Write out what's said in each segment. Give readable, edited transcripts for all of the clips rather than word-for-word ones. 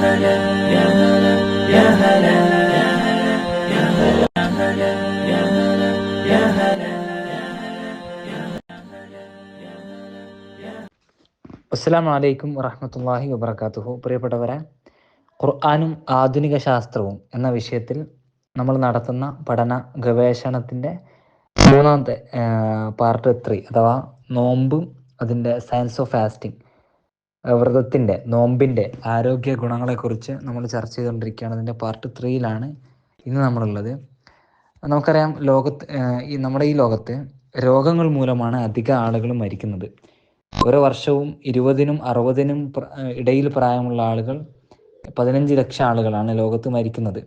هلا يا هلا يا هلا يا هلا يا هلا يا هلا. അസ്സലാമു അലൈക്കും വറഹ്മത്തുള്ളാഹി വബറകാതുഹു. പ്രിയപ്പെട്ടവരെ, ഖുർആനും ആധുനിക ശാസ്ത്രവും എന്ന വിഷയത്തിൽ നമ്മൾ നടത്തുന്ന പഠന ഗവേഷണത്തിൻ്റെ മൂന്നാമത്തെ പാർട്ട് 3 അഥവാ നോമ്പും അതിൻ്റെ സയൻസ് ഓഫ് ഫാസ്റ്റിംഗ്, വ്രതത്തിൻ്റെ നോമ്പിൻ്റെ ആരോഗ്യ ഗുണങ്ങളെക്കുറിച്ച് നമ്മൾ ചർച്ച ചെയ്തുകൊണ്ടിരിക്കുകയാണ്. അതിൻ്റെ പാർട്ട് 3യിലാണ് ഇന്ന് നമ്മളുള്ളത്. നമുക്കറിയാം, നമ്മുടെ ഈ ലോകത്ത് രോഗങ്ങൾ മൂലമാണ് അധിക ആളുകൾ മരിക്കുന്നത്. ഓരോ വർഷവും 20നും 60നും ഇടയിൽ പ്രായമുള്ള ആളുകൾ 15 ലക്ഷം ആളുകളാണ് ലോകത്ത് മരിക്കുന്നത്.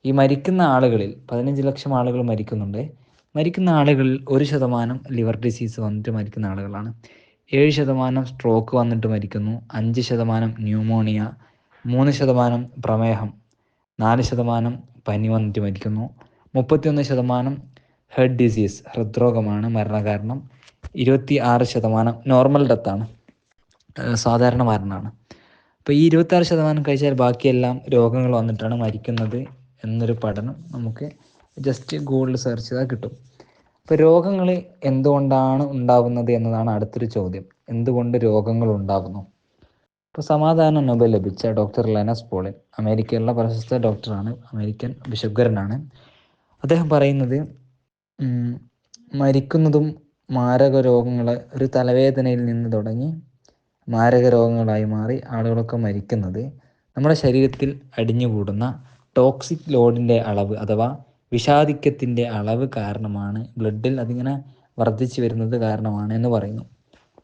ഈ മരിക്കുന്ന ആളുകളിൽ 15 ലക്ഷം ആളുകൾ മരിക്കുന്നുണ്ട്. മരിക്കുന്ന ആളുകളിൽ 1% ലിവർ ഡിസീസ് വന്നിട്ട് മരിക്കുന്ന ആളുകളാണ്. 7% സ്ട്രോക്ക് വന്നിട്ട് മരിക്കുന്നു. 5% ന്യൂമോണിയ, 3% പ്രമേഹം, 4% പനി വന്നിട്ട് മരിക്കുന്നു. 31% ഹെഡ് ഡിസീസ്, ഹൃദ്രോഗമാണ് മരണകാരണം. 26% നോർമൽ ഡെത്താണ്, സാധാരണ മരണമാണ്. അപ്പോൾ ഈ 26% കഴിച്ചാൽ ബാക്കിയെല്ലാം രോഗങ്ങൾ വന്നിട്ടാണ് മരിക്കുന്നത് എന്നൊരു പഠനം നമുക്ക് ജസ്റ്റ് ഗൂഗിളിൽ സെർച്ച് ചെയ്താൽ കിട്ടും. അപ്പോൾ രോഗങ്ങൾ എന്തുകൊണ്ടാണ് ഉണ്ടാകുന്നത് എന്നതാണ് അടുത്തൊരു ചോദ്യം. എന്തുകൊണ്ട് രോഗങ്ങൾ ഉണ്ടാകുന്നു? ഇപ്പോൾ സമാധാന നൊബേൽ ലഭിച്ച ഡോക്ടർ ലെനസ് പോളിൻ, അമേരിക്കയിലുള്ള പ്രശസ്ത ഡോക്ടറാണ്, അമേരിക്കൻ ബിഷപ്പ്കാരനാണ്. അദ്ദേഹം പറയുന്നത്, മരിക്കുന്നതും മാരക രോഗങ്ങൾ, ഒരു തലവേദനയിൽ നിന്ന് തുടങ്ങി മാരക രോഗങ്ങളായി മാറി ആളുകളൊക്കെ മരിക്കുന്നത് നമ്മുടെ ശരീരത്തിൽ അടിഞ്ഞുകൂടുന്ന ടോക്സിക് ലോഡിൻ്റെ അളവ് അഥവാ വിഷാദിക്കത്തിൻ്റെ അളവ് കാരണമാണ്. ബ്ലഡിൽ അതിങ്ങനെ വർദ്ധിച്ചു വരുന്നത് കാരണമാണ് എന്ന് പറയുന്നു.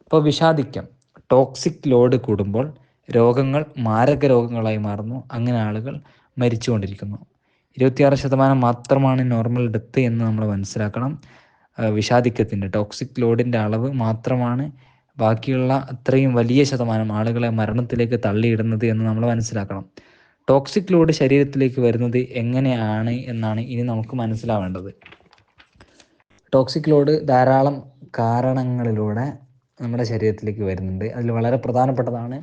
അപ്പോൾ വിഷാദിക്കം, ടോക്സിക് ലോഡ് കൂടുമ്പോൾ രോഗങ്ങൾ മാരക രോഗങ്ങളായി മാറുന്നു. അങ്ങനെ ആളുകൾ മരിച്ചുകൊണ്ടിരിക്കുന്നു. 26% മാത്രമാണ് നോർമൽ ഡെത്ത് എന്ന് നമ്മൾ മനസ്സിലാക്കണം. വിഷാദിക്കത്തിൻ്റെ, ടോക്സിക് ലോഡിൻ്റെ അളവ് മാത്രമാണ് ബാക്കിയുള്ള അത്രയും വലിയ ശതമാനം ആളുകളെ മരണത്തിലേക്ക് തള്ളിയിടുന്നത് എന്ന് നമ്മൾ മനസ്സിലാക്കണം. ടോക്സിക് ലോഡ് ശരീരത്തിലേക്ക് വരുന്നത് എങ്ങനെയാണ് എന്നാണ് ഇനി നമുക്ക് മനസ്സിലാവേണ്ടത്. ടോക്സിക് ലോഡ് ധാരാളം കാരണങ്ങളിലൂടെ നമ്മുടെ ശരീരത്തിലേക്ക് വരുന്നുണ്ട്. അതിൽ വളരെ പ്രധാനപ്പെട്ടതാണ്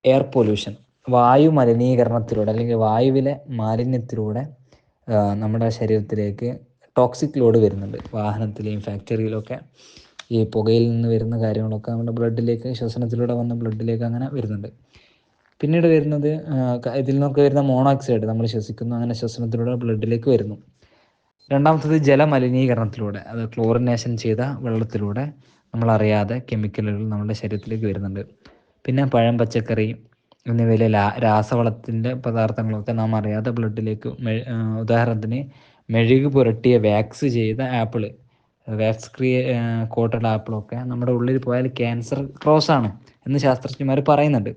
എയർ പൊല്യൂഷൻ, വായു മലിനീകരണത്തിലൂടെ അല്ലെങ്കിൽ വായുവിലെ മാലിന്യത്തിലൂടെ നമ്മുടെ ശരീരത്തിലേക്ക് ടോക്സിക് ലോഡ് വരുന്നുണ്ട്. വാഹനത്തിലെയും ഫാക്ടറിയിലൊക്കെ ഈ പുകയിൽ നിന്ന് വരുന്ന കാര്യങ്ങളൊക്കെ നമ്മുടെ ബ്ലഡിലേക്ക്, ശ്വസനത്തിലൂടെ വന്ന ബ്ലഡിലേക്ക് അങ്ങനെ വരുന്നുണ്ട്. പിന്നീട് വരുന്നത് ഇതിൽ നിന്നൊക്കെ വരുന്ന മോണോക്സൈഡ് നമ്മൾ ശ്വസിക്കുന്നു, അങ്ങനെ ശ്വസനത്തിലൂടെ ബ്ലഡിലേക്ക് വരുന്നു. രണ്ടാമത്തത് ജലമലിനീകരണത്തിലൂടെ, അത് ക്ലോറിനേഷൻ ചെയ്ത വെള്ളത്തിലൂടെ നമ്മളറിയാതെ കെമിക്കലുകൾ നമ്മുടെ ശരീരത്തിലേക്ക് വരുന്നുണ്ട്. പിന്നെ പഴം, പച്ചക്കറി എന്നിവയിലെ രാസവളത്തിൻ്റെ പദാർത്ഥങ്ങളൊക്കെ നാം അറിയാതെ ബ്ലഡിലേക്ക്, ഉദാഹരണത്തിന് മെഴുക് പുരട്ടിയ വാക്സ് ചെയ്ത ആപ്പിള്, വാക്സ് കോട്ടഡ് ആപ്പിളൊക്കെ നമ്മുടെ ഉള്ളിൽ പോയാൽ ക്യാൻസർ ക്രോസാണ് എന്ന് ശാസ്ത്രജ്ഞന്മാർ പറയുന്നുണ്ട്.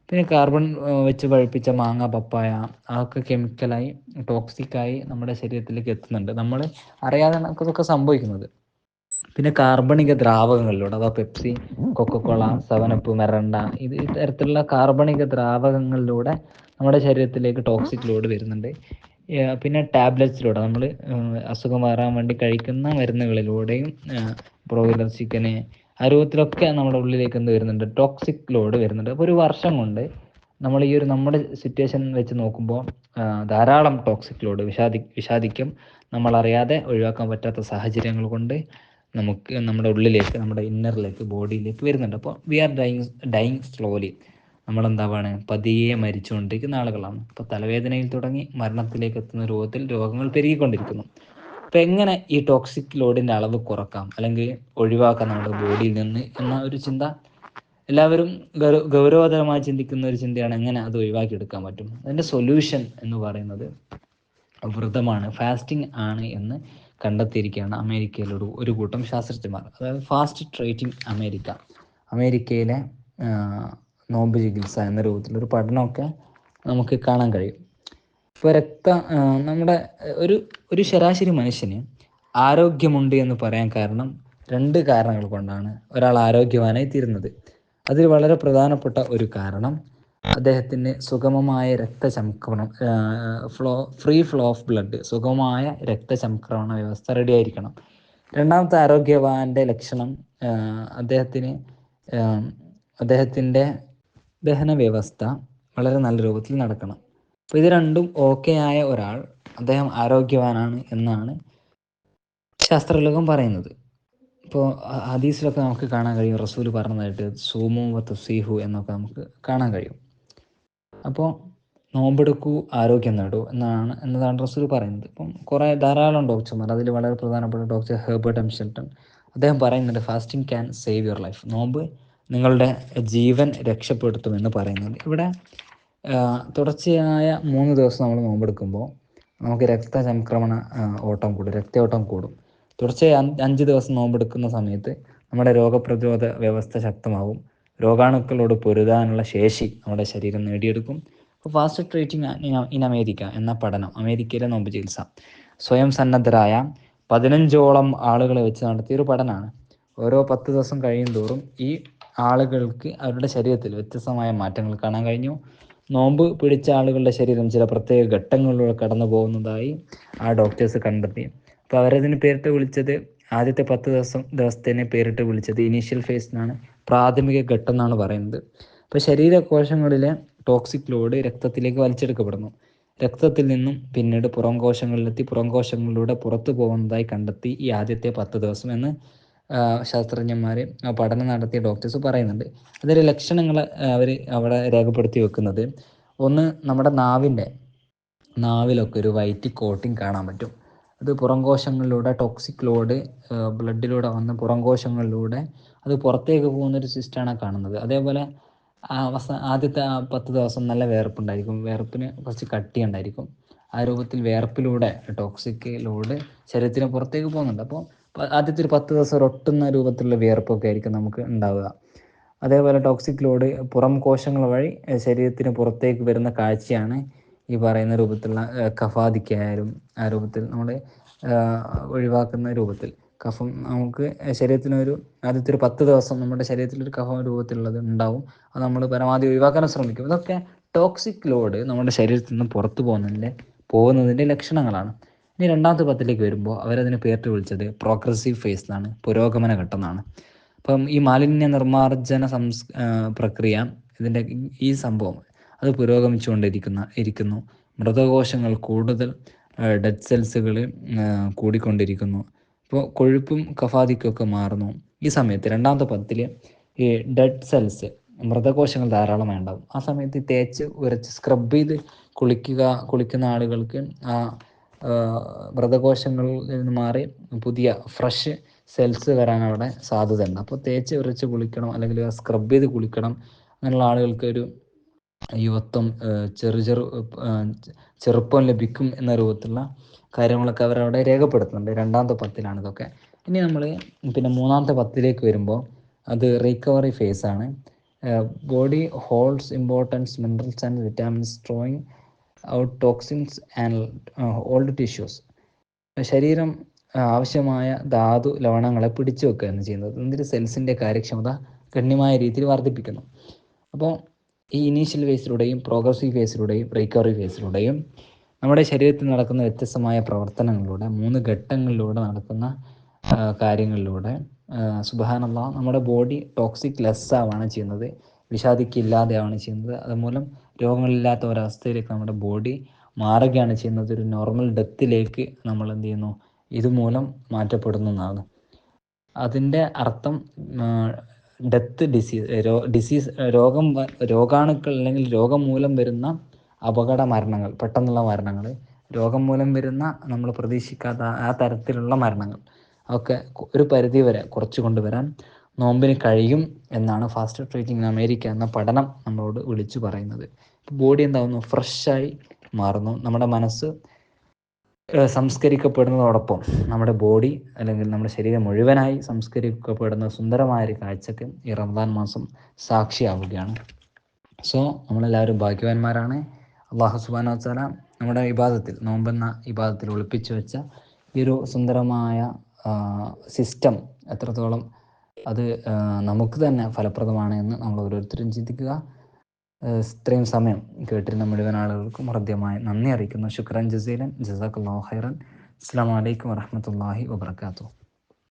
പിന്നെ കാർബൺ വെച്ച് പഴുപ്പിച്ച മാങ്ങ, പപ്പായ, അതൊക്കെ കെമിക്കലായി, ടോക്സിക്കായി നമ്മുടെ ശരീരത്തിലേക്ക് എത്തുന്നുണ്ട്. നമ്മൾ അറിയാതെ നമുക്കതൊക്കെ സംഭവിക്കുന്നത്. പിന്നെ കാർബണിക ദ്രാവകങ്ങളിലൂടെ, അഥവാ പെപ്സി, കൊക്കക്കോള, 7up, മെറണ്ട, ഇത് തരത്തിലുള്ള കാർബണിക ദ്രാവകങ്ങളിലൂടെ നമ്മുടെ ശരീരത്തിലേക്ക് ടോക്സിക് ലോഡ് വരുന്നുണ്ട്. പിന്നെ ടാബ്ലറ്റ്സിലൂടെ, നമ്മൾ അസുഖം മാറാൻ വേണ്ടി കഴിക്കുന്ന മരുന്നുകളിലൂടെയും, ബ്രോയിലർ ചിക്കന്, ആ രൂപത്തിലൊക്കെ നമ്മുടെ ഉള്ളിലേക്ക് എന്ത് വരുന്നുണ്ട്, ടോക്സിക് ലോഡ് വരുന്നുണ്ട്. അപ്പോൾ ഒരു വർഷം കൊണ്ട് നമ്മൾ ഈ ഒരു നമ്മുടെ സിറ്റുവേഷൻ വെച്ച് നോക്കുമ്പോൾ ധാരാളം ടോക്സിക് ലോഡ്, വിഷാദിക്കം നമ്മളറിയാതെ ഒഴിവാക്കാൻ പറ്റാത്ത സാഹചര്യങ്ങൾ കൊണ്ട് നമുക്ക് നമ്മുടെ ഉള്ളിലേക്ക്, നമ്മുടെ ഇന്നറിലേക്ക്, ബോഡിയിലേക്ക് വരുന്നുണ്ട്. അപ്പോൾ വി ആർ ഡൈയിങ് സ്ലോലി. നമ്മളെന്താവാണ്, പതിയെ മരിച്ചുകൊണ്ടിരിക്കുന്ന ആളുകളാണ്. അപ്പോൾ തലവേദനയിൽ തുടങ്ങി മരണത്തിലേക്ക് എത്തുന്ന രൂപത്തിൽ രോഗങ്ങൾ പെരുകിക്കൊണ്ടിരിക്കുന്നു. അപ്പോൾ എങ്ങനെ ഈ ടോക്സിക് ലോഡിൻ്റെ അളവ് കുറക്കാം അല്ലെങ്കിൽ ഒഴിവാക്കാം നമ്മുടെ ബോഡിയിൽ നിന്ന് എന്ന ഒരു ചിന്ത എല്ലാവരും ഗൗരവതരമായി ചിന്തിക്കുന്ന ഒരു ചിന്തയാണ്, എങ്ങനെ അത് ഒഴിവാക്കിയെടുക്കാൻ പറ്റും. അതിൻ്റെ സൊല്യൂഷൻ എന്ന് പറയുന്നത് വ്രതമാണ്, ഫാസ്റ്റിംഗ് ആണ് എന്ന് കണ്ടെത്തിയിരിക്കുകയാണ് അമേരിക്കയിലെ ഒരു കൂട്ടം ശാസ്ത്രജ്ഞന്മാർ. അതായത് ഫാസ്റ്റ് ട്രീറ്റിംഗ് അമേരിക്കയിലെ നോമ്പ് ചികിത്സ എന്ന രൂപത്തിലൊരു പഠനമൊക്കെ നമുക്ക് കാണാൻ കഴിയും. ഇപ്പോൾ നമ്മുടെ ഒരു ശരാശരി മനുഷ്യന് ആരോഗ്യമുണ്ട് എന്ന് പറയാൻ കാരണം 2 കാരണങ്ങൾ കൊണ്ടാണ് ഒരാൾ ആരോഗ്യവാനായി തീരുന്നത്. അതിൽ വളരെ പ്രധാനപ്പെട്ട ഒരു കാരണം അദ്ദേഹത്തിന് സുഗമമായ രക്തചംക്രമണം, ഫ്രീ ഫ്ലോ ഓഫ് ബ്ലഡ്, സുഗമമായ രക്തചംക്രമണ വ്യവസ്ഥ റെഡി ആയിരിക്കണം. രണ്ടാമത്തെ ആരോഗ്യവാന്റെ ലക്ഷണം അദ്ദേഹത്തിൻ്റെ ദഹന വ്യവസ്ഥ വളരെ നല്ല രൂപത്തിൽ നടക്കണം. അപ്പോൾ ഇത് രണ്ടും ഓക്കെ ആയ ഒരാൾ അദ്ദേഹം ആരോഗ്യവാനാണ് എന്നാണ് ശാസ്ത്രലോകം പറയുന്നത്. ഇപ്പോൾ ഹദീസിലൊക്കെ നമുക്ക് കാണാൻ കഴിയും, റസൂൽ പറഞ്ഞതായിട്ട് സൂമു വ തസീഹു എന്നൊക്കെ നമുക്ക് കാണാൻ കഴിയും. അപ്പോൾ നോമ്പെടുക്കൂ ആരോഗ്യം നേടൂ എന്നതാണ് റസൂൽ പറയുന്നത്. ഇപ്പം ധാരാളം ഡോക്ടർമാർ, അതിൽ വളരെ പ്രധാനപ്പെട്ട ഡോക്ടർ ഹെർബർട്ട് എം ഷെൽട്ടൺ, അദ്ദേഹം പറയുന്നുണ്ട് fasting can save your life. നോമ്പ് നിങ്ങളുടെ ജീവൻ രക്ഷപ്പെടുത്തുമെന്ന് പറയുന്നുണ്ട്. ഇവിടെ തുടർച്ചയായ 3 ദിവസം നമ്മൾ നോമ്പെടുക്കുമ്പോൾ നമുക്ക് രക്തചംക്രമണ രക്തയോട്ടം കൂടും. തുടർച്ചയായി 5 ദിവസം നോമ്പെടുക്കുന്ന സമയത്ത് നമ്മുടെ രോഗപ്രതിരോധ വ്യവസ്ഥ ശക്തമാവും. രോഗാണുക്കളോട് പൊരുതാനുള്ള ശേഷി നമ്മുടെ ശരീരം നേടിയെടുക്കും. അപ്പോൾ ഫാസ്റ്റ് ട്രീറ്റിംഗ് ഇൻ അമേരിക്ക എന്ന പഠനം, അമേരിക്കയിലെ നോമ്പ് ചികിത്സ സ്വയം സന്നദ്ധരായ 15ഓളം ആളുകളെ വെച്ച് നടത്തിയൊരു പഠനമാണ്. ഓരോ 10 ദിവസം കഴിയും തോറും ഈ ആളുകൾക്ക് അവരുടെ ശരീരത്തിൽ വ്യത്യസ്തമായ മാറ്റങ്ങൾ കാണാൻ കഴിഞ്ഞു. നോമ്പ് പിടിച്ച ആളുകളുടെ ശരീരം ചില പ്രത്യേക ഘട്ടങ്ങളിലൂടെ കടന്നു പോകുന്നതായി ആ ഡോക്ടേഴ്സ് കണ്ടെത്തി. അപ്പോൾ അവരതിന് പേരിട്ട് വിളിച്ചത്, ആദ്യത്തെ 10 ദിവസത്തേനെ പേരിട്ട് വിളിച്ചത് ഇനീഷ്യൽ ഫേസ് എന്നാണ്, പ്രാഥമിക ഘട്ടം എന്നാണ് പറയുന്നത്. അപ്പോൾ ശരീരകോശങ്ങളിലെ ടോക്സിക് ലോഡ് രക്തത്തിലേക്ക് വലിച്ചെടുക്കപ്പെടുന്നു. രക്തത്തിൽ നിന്നും പിന്നീട് പുറം കോശങ്ങളിലെത്തി പുറം കോശങ്ങളിലൂടെ പുറത്തു പോകുന്നതായി കണ്ടെത്തി ഈ ആദ്യത്തെ 10 ദിവസം എന്ന് ശാസ്ത്രജ്ഞന്മാർ, പഠനം നടത്തിയ ഡോക്ടേഴ്സ് പറയുന്നുണ്ട്. അതിലെ ലക്ഷണങ്ങൾ അവർ അവിടെ രേഖപ്പെടുത്തി വെക്കുന്നത്, ഒന്ന്, നമ്മുടെ നാവിലൊക്കെ ഒരു വൈറ്റ് കോട്ടിങ് കാണാൻ പറ്റും. അത് പുറംകോശങ്ങളിലൂടെ ടോക്സിക് ലോഡ് ബ്ലഡിലൂടെ വന്ന് പുറംകോശങ്ങളിലൂടെ അത് പുറത്തേക്ക് പോകുന്നൊരു സിസ്റ്റമാണ് കാണുന്നത്. അതേപോലെ ആദ്യത്തെ 10 ദിവസം നല്ല വേർപ്പുണ്ടായിരിക്കും, വേർപ്പിന് കുറച്ച് കട്ടിയുണ്ടായിരിക്കും. ആ രൂപത്തിൽ വേർപ്പിലൂടെ ടോക്സിക് ലോഡ് ശരീരത്തിന് പുറത്തേക്ക് പോകുന്നുണ്ട്. അപ്പോൾ ആദ്യത്തെ ഒരു 10 ദിവസം ഒട്ടുന്ന രൂപത്തിലുള്ള വിയർപ്പൊക്കെ ആയിരിക്കും നമുക്ക് ഉണ്ടാവുക. അതേപോലെ ടോക്സിക് ലോഡ് പുറം കോശങ്ങൾ വഴി ശരീരത്തിന് പുറത്തേക്ക് വരുന്ന കാഴ്ചയാണ് ഈ പറയുന്ന രൂപത്തിലുള്ള കഫാദിക്കായാലും ആ രൂപത്തിൽ നമ്മൾ ഒഴിവാക്കുന്ന രൂപത്തിൽ കഫം നമുക്ക് ശരീരത്തിനൊരു ആദ്യത്തെ ഒരു 10 ദിവസം നമ്മുടെ ശരീരത്തിലൊരു കഫം രൂപത്തിലുള്ളത് ഉണ്ടാവും. അത് നമ്മൾ പരമാവധി ഒഴിവാക്കാൻ ശ്രമിക്കും. ഇതൊക്കെ ടോക്സിക് ലോഡ് നമ്മുടെ ശരീരത്തിൽ നിന്ന് പുറത്തു പോകുന്നതിൻ്റെ ലക്ഷണങ്ങളാണ്. ഇനി രണ്ടാമത്തെ 10ലേക്ക് വരുമ്പോൾ അവരതിനെ പേരിട്ട് വിളിച്ചത് പ്രോഗ്രസീവ് ഫേസ് എന്നാണ്, പുരോഗമന ഘട്ടം എന്നാണ്. അപ്പം ഈ മാലിന്യ നിർമ്മാർജ്ജന പ്രക്രിയ, ഇതിൻ്റെ ഈ സംഭവം അത് പുരോഗമിച്ചുകൊണ്ടിരിക്കുന്നു. മൃതകോശങ്ങൾ കൂടുതൽ ഡെഡ് സെൽസുകൾ കൂടിക്കൊണ്ടിരിക്കുന്നു. ഇപ്പോൾ കൊഴുപ്പും കഫാദിക്കൊക്കെ മാറുന്നു. ഈ സമയത്ത് രണ്ടാമത്തെ 10ൽ ഈ ഡെഡ് സെൽസ്, മൃതകോശങ്ങൾ ധാരാളമായി ഉണ്ടാകും. ആ സമയത്ത് തേച്ച് ഉരച്ച് സ്ക്രബ് ചെയ്ത് കുളിക്കുന്ന ആളുകൾക്ക് ആ മൃതകോശങ്ങളിൽ നിന്ന് മാറി പുതിയ ഫ്രഷ് സെൽസ് വരാൻ അവിടെ സാധ്യതയുണ്ട്. അപ്പോൾ തേച്ച് ഉരച്ച് കുളിക്കണം, അല്ലെങ്കിൽ സ്ക്രബ് ചെയ്ത് കുളിക്കണം. അങ്ങനെയുള്ള ആളുകൾക്ക് ഒരു യുവത്വം, ചെറുപ്പം ലഭിക്കും എന്ന രൂപത്തിലുള്ള കാര്യങ്ങളൊക്കെ അവരവിടെ രേഖപ്പെടുത്തുന്നുണ്ട്. രണ്ടാമത്തെ 10ലാണ് ഇതൊക്കെ. ഇനി നമ്മൾ മൂന്നാമത്തെ 10ലേക്ക് വരുമ്പോൾ അത് റീകവറി ഫേസ് ആണ്. Body holds importance minerals and vitamins, drawing out toxins and old tissues. ശരീരം ആവശ്യമായ ധാതു ലവണങ്ങളെ പിടിച്ചു വെക്കുകയാണ് ചെയ്യുന്നത്. എന്നിട്ട് സെൽസിൻ്റെ കാര്യക്ഷമത ഗണ്യമായ രീതിയിൽ വർദ്ധിപ്പിക്കുന്നു. അപ്പോൾ ഈ ഇനീഷ്യൽ ഫേസിലൂടെയും പ്രോഗ്രസീവ് ഫേസിലൂടെയും റീകവറി ഫേസിലൂടെയും നമ്മുടെ ശരീരത്തിൽ നടക്കുന്ന വ്യത്യസ്തമായ പ്രവർത്തനങ്ങളിലൂടെ 3 ഘട്ടങ്ങളിലൂടെ നടക്കുന്ന കാര്യങ്ങളിലൂടെ സുബ്ഹാനല്ലാഹ് നമ്മുടെ ബോഡി ടോക്സിക് ലെസ് ആവുകയാണ് ചെയ്യുന്നത്, വിഷാദിക്കില്ലാതെയാണ് ചെയ്യുന്നത്. അതുമൂലം രോഗങ്ങളില്ലാത്ത ഒരവസ്ഥയിലേക്ക് നമ്മുടെ ബോഡി മാറുകയാണ് ചെയ്യുന്നത്. ഒരു നോർമൽ ഡെത്തിലേക്ക് നമ്മൾ എന്ത് ചെയ്യുന്നു, ഇതുമൂലം മാറ്റപ്പെടുന്നു എന്നാണ് അതിൻ്റെ അർത്ഥം. ഡെത്ത് ഡിസീസ് രോഗാണുക്കൾ അല്ലെങ്കിൽ രോഗം മൂലം വരുന്ന അപകട മരണങ്ങൾ, പെട്ടെന്നുള്ള മരണങ്ങൾ, രോഗം മൂലം വരുന്ന നമ്മൾ പ്രതീക്ഷിക്കാത്ത ആ തരത്തിലുള്ള മരണങ്ങൾ ഒക്കെ ഒരു പരിധിവരെ കുറച്ച് കൊണ്ടുവരാൻ നോമ്പിന് കഴിയും എന്നാണ് ഫാസ്റ്റ് ട്രീറ്റിംഗ് ഇൻ അമേരിക്ക എന്ന പഠനം നമ്മളോട് വിളിച്ചു പറയുന്നത്. ബോഡി എന്താകുന്നു, ഫ്രഷായി മാറുന്നു. നമ്മുടെ മനസ്സ് സംസ്കരിക്കപ്പെടുന്നതോടൊപ്പം നമ്മുടെ ബോഡി അല്ലെങ്കിൽ നമ്മുടെ ശരീരം മുഴുവനായി സംസ്കരിക്കപ്പെടുന്ന സുന്ദരമായൊരു കാഴ്ചയ്ക്ക് ഈ റമദാൻ മാസം സാക്ഷിയാവുകയാണ്. സോ നമ്മളെല്ലാവരും ഭാഗ്യവാന്മാരാണ്. അല്ലാഹു സുബ്ഹാനഹു വ തആല നമ്മുടെ ഇബാദത്തിൽ, നോമ്പെന്ന ഇബാദത്തിൽ ഒളിപ്പിച്ചു വെച്ച ഈ ഒരു സുന്ദരമായ സിസ്റ്റം എത്രത്തോളം അത് നമുക്ക് തന്നെ ഫലപ്രദമാണ് എന്ന് നമ്മൾ ഓരോരുത്തരും ചിന്തിക്കുക. ഇത്രയും സമയം കേട്ടിരുന്ന മുഴുവൻ ആളുകൾക്കും ഹൃദ്യമായി നന്ദി അറിയിക്കുന്നു. ശുക്രൻ ജസീലൻ, ജസാക്കല്ലാഹു ഖൈറൻ. അസ്സലാമു അലൈക്കും വറഹ്മത്തുള്ളാഹി വബറകാതുഹു.